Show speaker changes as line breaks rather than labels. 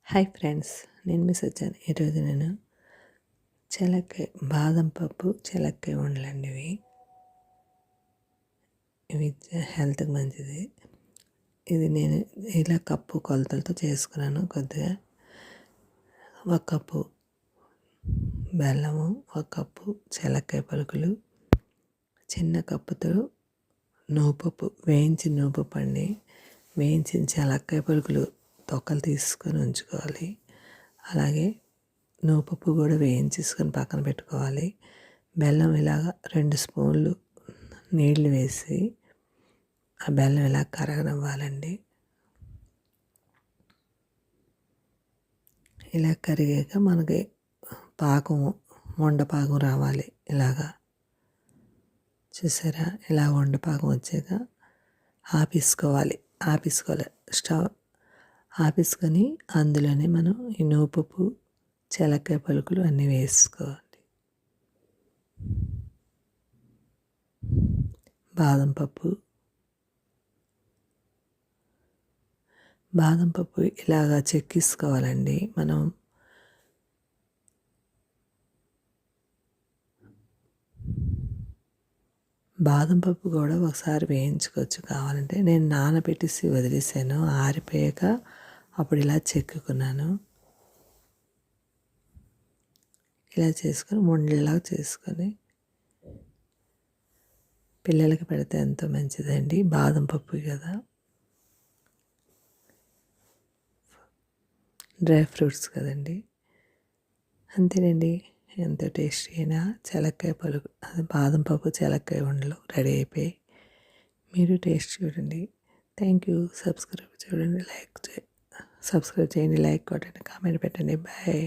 Hi friends, నేను మీ సజ్జాన్. ఈరోజు నేను చెలక్కాయ బాదం పప్పు చెలక్కాయ ఉండలండి. ఇవి హెల్త్కి మంచిది. ఇది నేను ఇలా కప్పు కొలతలతో చేసుకున్నాను. కొద్దిగా ఒక కప్పు బెల్లము, ఒక కప్పు చెలక్కాయ పలుకులు, చిన్న కప్పుతో నువ్వుపప్పు, వేయించిన నువ్వుపప్పు అండి. వేయించిన చెలక్కాయ పలుకులు తొక్కలు తీసుకొని ఉంచుకోవాలి. అలాగే నువ్వుపప్పు కూడా వేయించేసుకొని పక్కన పెట్టుకోవాలి. బెల్లం ఇలాగ 2 స్పూన్లు నీళ్లు వేసి ఆ బెల్లం ఇలా కరగనివ్వాలండి. ఇలా కరిగాక మనకి పాకం, ఉండపాకం రావాలి. ఇలాగా చూసారా? ఇలా ఉండపాకం వచ్చాక ఆపేసుకోవాలి. స్టవ్ ఆపేసుకొని అందులోనే మనం ఈ నువ్వుపప్పు, చెలక్కాయ పలుకులు అన్నీ వేసుకోవాలి. బాదం పప్పు ఇలాగా చెక్కిసుకోవాలండి. మనం బాదం పప్పు కూడా ఒకసారి వేయించుకోవచ్చు కావాలంటే. నేను నానబెట్టేసి వదిలేసాను. ఆరిపోయాక అప్పుడు ఇలా చెక్కుకున్నాను. ఇలా చేసుకొని ఉండలాగా చేసుకొని పిల్లలకి పెడితే ఎంతో మంచిదండి. బాదం పప్పు కదా, డ్రై ఫ్రూట్స్ కదండి. అంతేనండి, ఎంతో టేస్టీ అయినా చెలక్కాయ పలుకు, అది బాదం పప్పు చెలక్కాయ ఉండలు రెడీ అయిపోయి. మీరు టేస్ట్ చూడండి. Thank you. సబ్స్క్రైబ్ చేయండి, లైక్ చేయండి, కామెంట్ పెట్టండి. బాయ్.